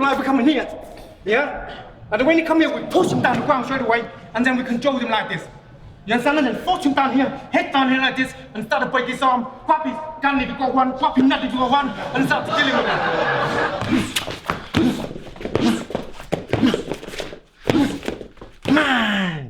like we come in here, yeah? And when he come here, we push him down the ground straight away, and then we control him like this. You understand? And then force him down here, head down here like this, and start to break his arm, pop his gun if you go one, pop his nut if you go one, and start to kill him with it. Man!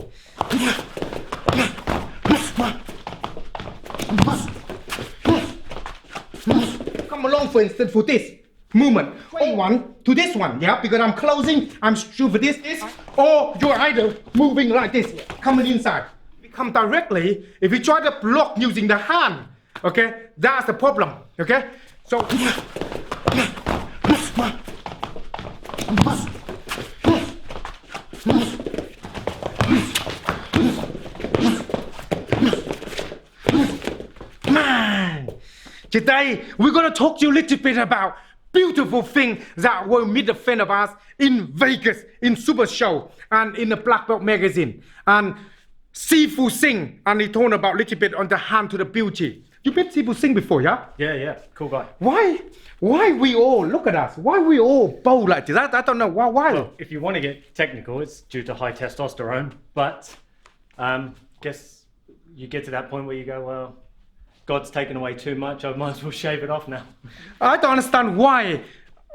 Come along, for instance, for this movement. One to this one, yeah? Because I'm closing, I'm shooting for this, or you're either moving like this, coming inside. If you come directly, if you try to block using the hand, okay, that's the problem, okay? So, man, today we're gonna talk to you a little bit about beautiful thing that will meet a friend of ours in Vegas, in Super Show, and in the Black Belt magazine. And Sifu Singh, and he told about a little bit on the hand to the beauty. You met Sifu Singh before, yeah? Yeah, cool guy. Why we all, look at us, why we all bow like this? I don't know, why? Well, if you want to get technical, it's due to high testosterone, but guess you get to that point where you go, well, God's taken away too much, I might as well shave it off now. I don't understand why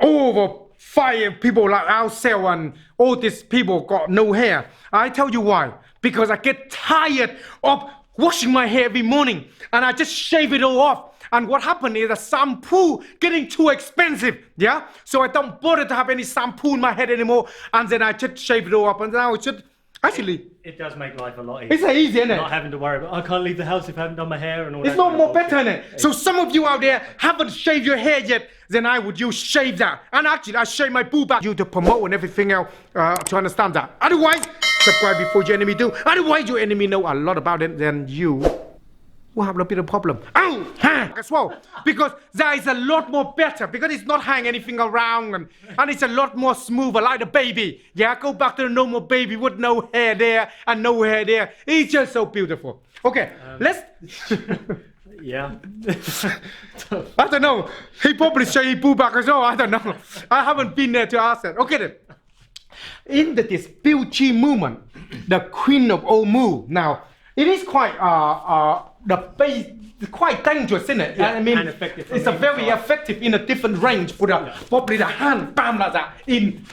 over 5 people like ourselves and all these people got no hair. I tell you why. Because I get tired of washing my hair every morning and I just shave it all off. And what happened is the shampoo getting too expensive, yeah? So I don't bother to have any shampoo in my head anymore, and then I just shave it all up, and now it's just, actually... It does make life a lot easier. It's easy, isn't it? Not having to worry about, I can't leave the house if I haven't done my hair and all that. It's not more better, isn't it? So some of you out there haven't shaved your hair yet, then I would use shave that. And actually, I shave my boob back you to promote and everything else to understand that. Otherwise, subscribe before your enemy do. Otherwise, your enemy know a lot about it than you. Will have a bit of problem. Oh, as well, because there is a lot more better, because it's not hang anything around and it's a lot more smoother, like the baby. Yeah, go back to the normal baby with no hair there and no hair there. It's just so beautiful. Okay, let's. Yeah. I don't know. He probably say he pull back as well. I don't know. I haven't been there to ask that. Okay then. In this beauty movement, the queen of all move. Now, it is quite the base. It's quite dangerous, isn't it? Yeah, I mean, it's a very effective in a different range. Put probably the hand, bam, like that, in,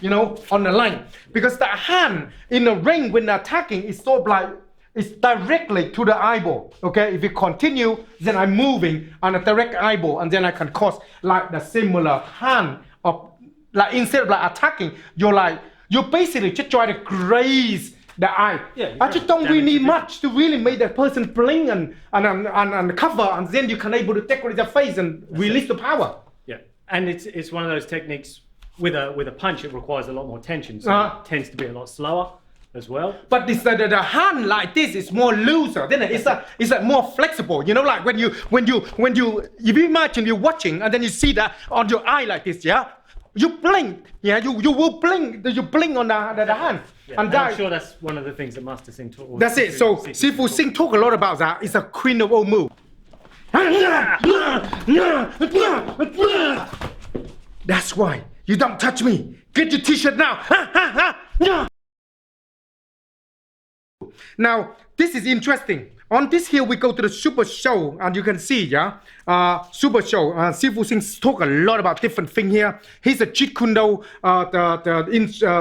on the line. Because the hand in the ring when they're attacking is sort of like, it's directly to the eyeball, okay? If you continue, then I'm moving on a direct eyeball, and then I can cause like the similar hand of, like instead of like attacking, you're basically just trying to graze the eye. Yeah, I just don't really need much to really make that person bling and cover, and then you can able to decorate their face and release the power. Yeah, and it's one of those techniques with a punch. It requires a lot more tension, so it tends to be a lot slower as well. But this the hand like this is more looser, then it's a more flexible. Like when you if you imagine you're watching and then you see that on your eye like this, yeah. You blink, yeah. You will blink. You blink on the hand, yeah, and I'm sure that's one of the things that Master Singh taught. That's it. So Sifu Singh talk a lot about that. It's a queen of all move. That's why you don't touch me. Get your t-shirt now. Now this is interesting. On this here we go to the Super Show, and you can see, yeah, Super Show. Sifu Singh talk a lot about different thing here. He's a Jeet Kune Do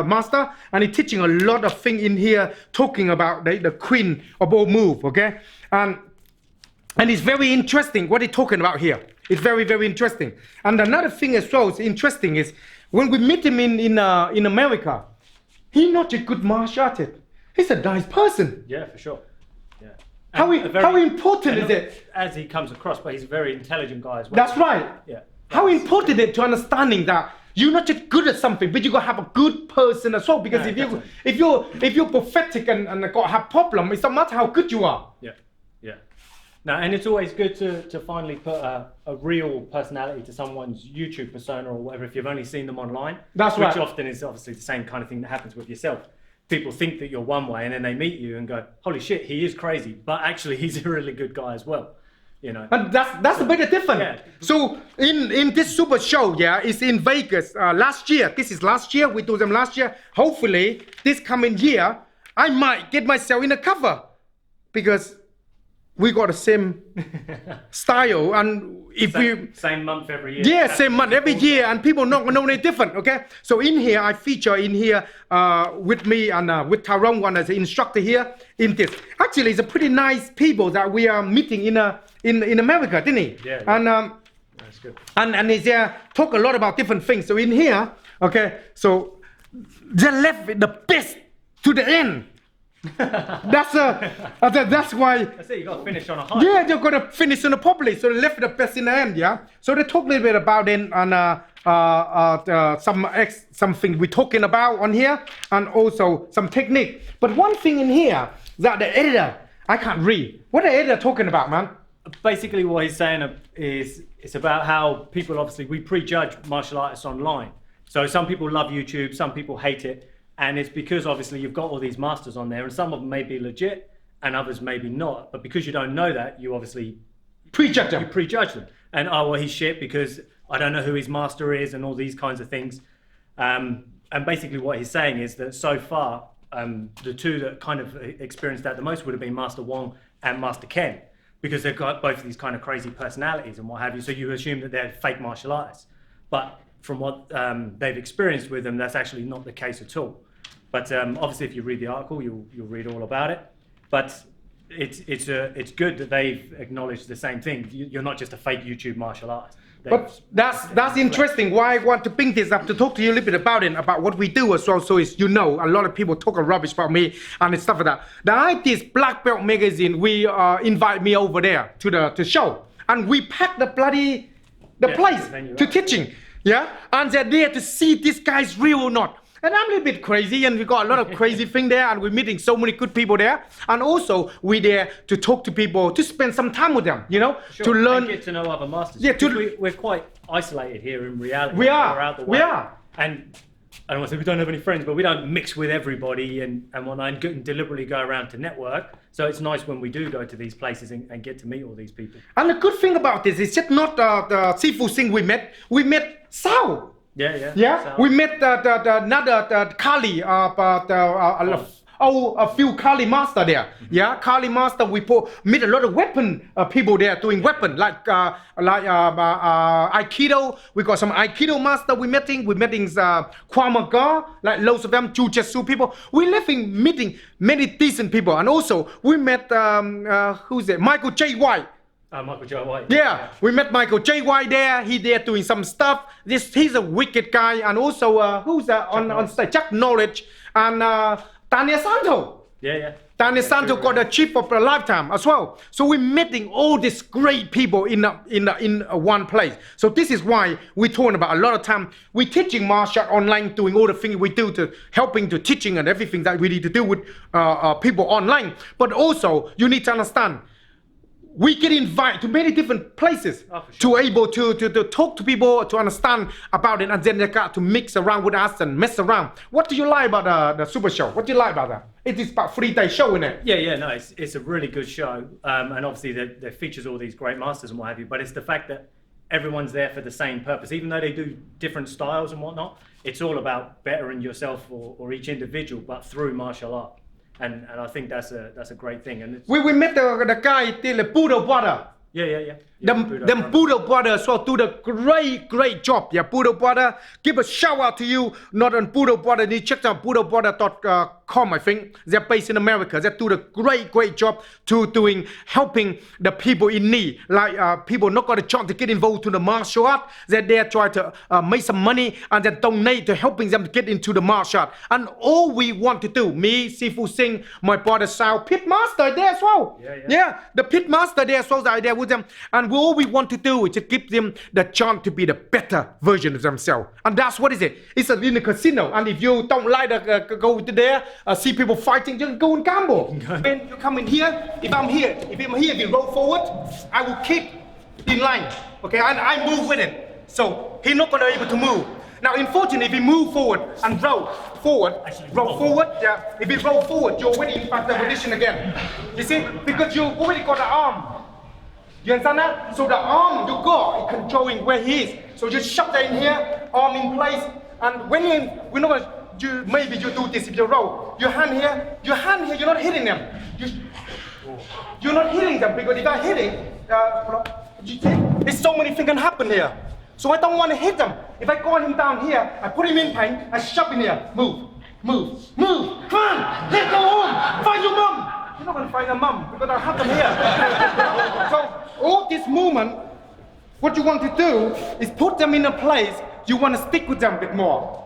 master, and he's teaching a lot of thing in here, talking about the queen of all move, okay? And it's very interesting what he's talking about here. It's very, very interesting. And another thing as well is interesting is when we meet him in America, he's not a good martial artist. He's a nice person. Yeah, for sure. Yeah. How important is it? As he comes across, but he's a very intelligent guy as well. That's right. Yeah. How important is it to understanding that you're not just good at something, but you gotta have a good person as well. Because if you're pathetic and got have problem, it doesn't matter how good you are. Yeah. No, and it's always good to finally put a real personality to someone's YouTube persona or whatever if you've only seen them online. That's right. Which often is obviously the same kind of thing that happens with yourself. People think that you're one way and then they meet you and go, holy shit, he is crazy, but actually he's a really good guy as well. you know. And that's a bit different. Yeah. So in this super show, yeah, it's in Vegas last year. This is last year. We do them last year. Hopefully, this coming year, I might get myself in a cover because we got the same style, and if same month every year. Yeah, same month every year, and people not know any different. Okay, so in here I feature in here with me and with Tyrone one as an instructor here in this. Actually, it's a pretty nice people that we are meeting in America, didn't he? Yeah. And that's good. and he's talk a lot about different things. So in here, okay, so they left the best to the end. that's why. That's it. You got to finish on a high. Yeah, they're gonna finish on a properly. So they left the best in the end. Yeah. So they talk a little bit about it and something we're talking about on here, and also some technique. But one thing in here that the editor I can't read. What the editor talking about, man? Basically, what he's saying is it's about how people obviously we prejudge martial artists online. So some people love YouTube, some people hate it. And it's because obviously you've got all these masters on there and some of them may be legit and others maybe not. But because you don't know that, you obviously prejudge them. You prejudge them. And oh, well, he's shit because I don't know who his master is and all these kinds of things. And basically what he's saying is that so far, the two that kind of experienced that the most would have been Master Wong and Master Ken, because they've got both of these kind of crazy personalities and what have you. So you assume that they're fake martial artists. But from what they've experienced with them, that's actually not the case at all. But obviously, if you read the article, you'll read all about it. But it's good that they've acknowledged the same thing. You're not just a fake YouTube martial artist. But that's interesting. Why I want to bring this up to talk to you a little bit about it, about what we do as well. So is a lot of people talk rubbish about me and stuff like that. The idea Black Belt magazine, we invite me over there to the show, and we pack the place to teaching. Yeah, and they're there to see this guy's real or not. And I'm a little bit crazy, and we got a lot of crazy thing there, and we're meeting so many good people there. And also, we're there to talk to people, to spend some time with them, Sure. to learn. And get to know other masters. Yeah, we're quite isolated here in reality. We are. We're out the way. We are. And I don't want to say we don't have any friends, but we don't mix with everybody and whatnot, and deliberately go around to network. So it's nice when we do go to these places and get to meet all these people. And the good thing about this is just not the Sifu Singh we met Sao. Yeah. Yeah, we met another Kali, a few Kali master there. Yeah, Kali master. We meet a lot of weapon people there doing weapon like Aikido. We got some Aikido master. We're meeting Kwamaga, like loads of them Jiu-Jitsu people. Meeting many decent people, and also we met who's it? Michael J. White. Michael J. White. Yeah, we met Michael J. White there. He there doing some stuff. He's a wicked guy, and also who's on stage? Chuck Knowledge and Daniel Santo. Yeah. Daniel Santo got the chief of a lifetime as well. So we're meeting all these great people in one place. So this is why we're talking about a lot of time. We're teaching martial art online, doing all the things we do to helping to teaching and everything that we need to do with people online. But also you need to understand, we get invited to many different places to able to talk to people, to understand about it, and then they got to mix around with us and mess around. What do you like about the Super Show? What do you like about that? It is about 3-day show, isn't it? Yeah, no, it's a really good show. And obviously that features all these great masters and what have you, but it's the fact that everyone's there for the same purpose. Even though they do different styles and whatnot, it's all about bettering yourself or each individual, but through martial art. And I think that's a great thing. And we met the guy, the Buddha brother. Yeah. Them Buddha brother so do the great job. Yeah, Buddha brother, give a shout out to you. Not on Buddha brother, you check out BuddhaBrother.com, I think. They're based in America. They do the great job to helping the people in need. Like people not got a chance to get involved to the martial art. They're there try to make some money and then donate to helping them to get into the martial art. And all we want to do, me, Sifu Singh, my brother Sao, pit master there as well. Yeah, the pit master there as well, are there with them. And all we want to do is to give them the chance to be the better version of themselves. And that's what is it. It's in the casino. And if you don't like to go there, see people fighting, just go and gamble. When you come in here, if I'm here, if you roll forward, I will keep in line. Okay, and I move with it. So he's not gonna be able to move. Now, unfortunately, if he move forward and roll forward, yeah. If you roll forward, you're already in back the position again. You see, because you already got the arm. You understand that? So the arm you got is controlling where he is. So you shove that in here, arm in place, and when we're not gonna, maybe you do this if you roll. Your hand here, you're not hitting them. You're not hitting them because if I hit it, there's so many things can happen here. So I don't want to hit them. If I go on him down here, I put him in pain, I shove in here, move. Come on, let's go home, find your mom. You're not going to find a mum because I have them here. So all this movement, what you want to do is put them in a place you want to stick with them a bit more.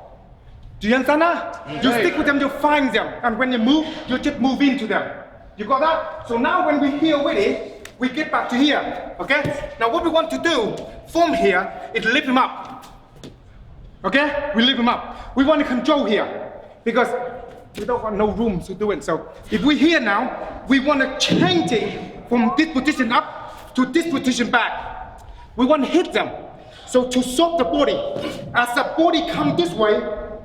Do you understand that? You stick with them, you find them, and when you move, you just move into them. You got that? So now when we're here with it, we get back to here, okay? Now what we want to do from here is lift him up. Okay? We lift him up. We want to control here because we don't want no room to do it. So if we're here now, we want to change it from this position up to this position back. We want to hit them. So to soak the body, as the body comes this way,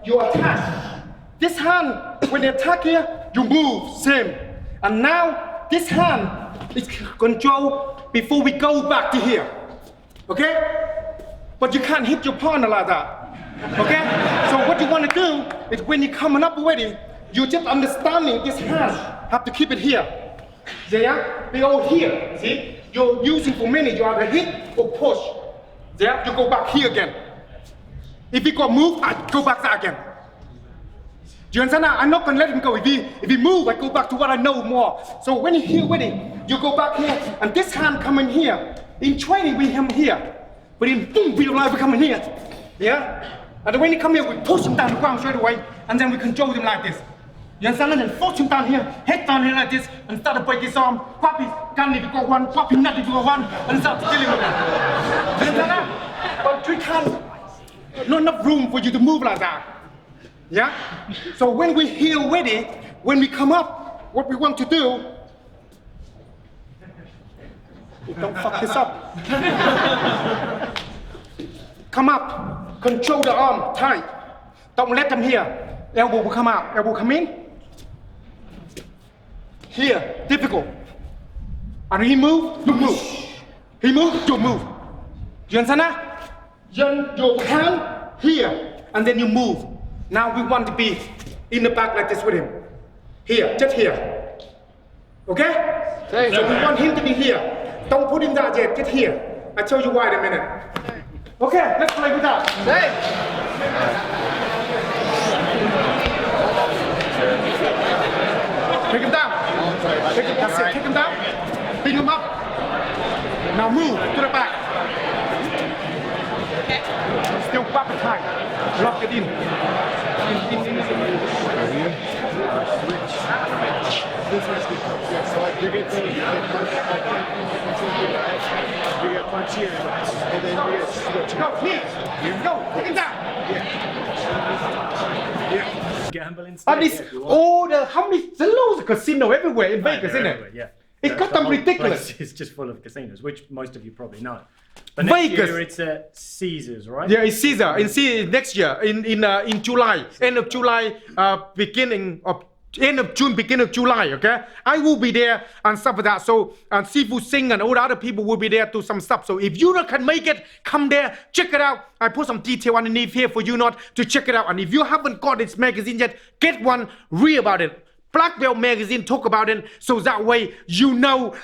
you attack. This hand, when they attack here, you move, same. And now this hand is control before we go back to here. Okay? But you can't hit your partner like that. Okay? So what you want to do is when you're coming up already, you just understanding this hand have to keep it here. There, they all here. See? You're using for minute, you either hit or push. There, you go back here again. If he got move, I go back there again. Do you understand that? I'm not gonna let him go. If he move, I go back to what I know more. So when he's here with it, you go back here, and this hand come in here. In training, we him here. But in boom, real life, we come in here. Yeah? And when he come here, we push him down the ground straight away, and then we control him like this. You understand? And then force him down here, head down here like this, and start to break his arm, pop his gun if you got one, pop his nut if you got one, and start to kill him with it. You understand that? But we can't, not enough room for you to move like that. Yeah? So when we're here ready, when we come up, what we want to do, don't fuck this up. Come up, control the arm tight. Don't let them here. Elbow will come out, elbow come in. Here, difficult. And he move, you move. He move, you move. You understand that? Your hand here, and then you move. Now we want to be in the back like this with him. Here, just here. Okay? So we want him to be here. Don't put him there yet, just here. I'll tell you why in a minute. Okay, let's play with that. Take him down. That's it. Take him down. Bring him up. Now move to the back. Still back and tight. Lock it in. This one's good. Yeah, so like you get punch here, and then you get switch. Go, please. Go. Take him down. Yeah. Gamble instead. And it's all the, how many, there's loads of casino everywhere in Vegas, isn't it? Yeah. It's got them ridiculous. It's just full of casinos, which most of you probably know. But Vegas. next year it's at Caesars, right? Yeah, it's Caesar. Next year, in July, end of July, end of June, beginning of July, okay? I will be there and stuff like that. So, Sifu Singh and all the other people will be there to some stuff. So if you can make it, come there, check it out. I put some detail underneath here for you not to check it out. And if you haven't got this magazine yet, get one, read about it. Black Belt magazine, talk about it. So that way, you know,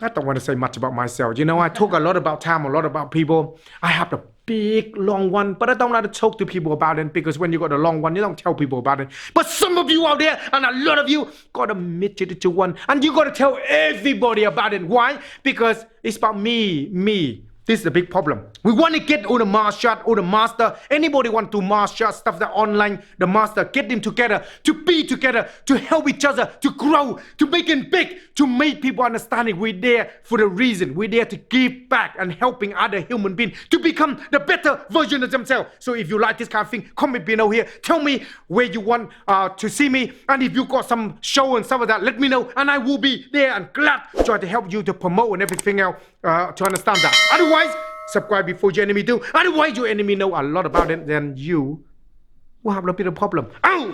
I don't want to say much about myself. You know, I talk a lot about time, a lot about people. I have the big, long one, but I don't like to talk to people about it because when you got the long one, you don't tell people about it. But some of you out there, and a lot of you, got a midget one, and you got to tell everybody about it. Why? Because it's about me. This is the big problem. We want to get all the martial art, all the master. Anybody want to martial art stuff that online, the master, get them together, to be together, to help each other, to grow, to make it big, to make people understand it. We're there for the reason. We're there to give back and helping other human beings to become the better version of themselves. So if you like this kind of thing, comment below here. Tell me where you want to see me. And if you got some show and stuff like that, let me know. And I will be there and glad to try to help you to promote and everything else to understand that. Otherwise, subscribe before your enemy do. Otherwise, your enemy know a lot about it, then you will have a bit of problem. Ow!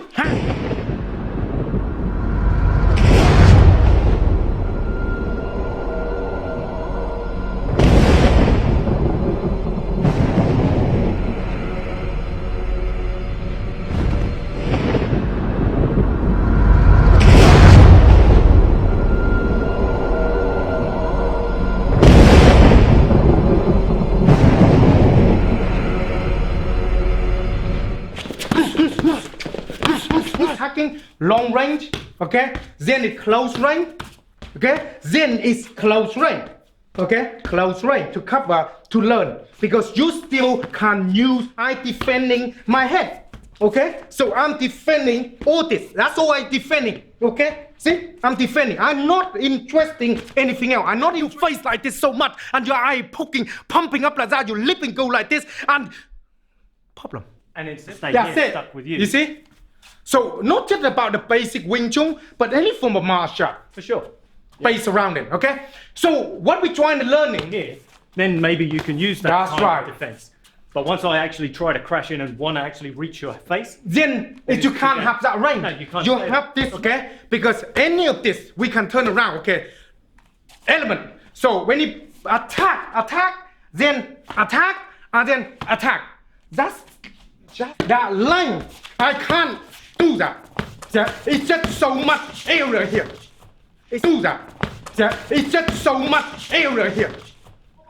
attacking, long range, okay? Then it's close range, okay? Then it's close range, okay? Close range to cover, to learn. Because you still can use, I defending my head, okay? So I'm defending all this. That's all I'm defending, okay? See, I'm defending. I'm not interested in anything else. I'm not in face like this so much, and your eye poking, pumping up like that, your lip and go like this, and problem. And it's stay That's here, it. stuck with you. You see? So not just about the basic Wing Chun, but any form of martial art, For sure. based around it, okay? So what we're trying to learn in here, Then maybe you can use that That's kind right. of defense. But once I actually try to crash in and want to actually reach your face, then you can't have that range. No, you can't You say have that. this, okay? Because any of this, we can turn around, okay? Element. So when you attack, then attack, and then attack. That's just that line. I can't do that. It's just so much area here. Do that. It's just so much area here.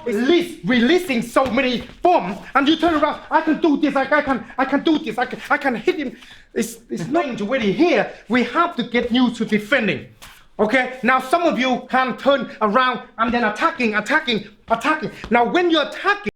Releasing so many bombs, and you turn around. I can do this. I can do this. I can hit him. It's not already here. We have to get used to defending. Okay. Now some of you can turn around and then attacking. Now when you're attacking.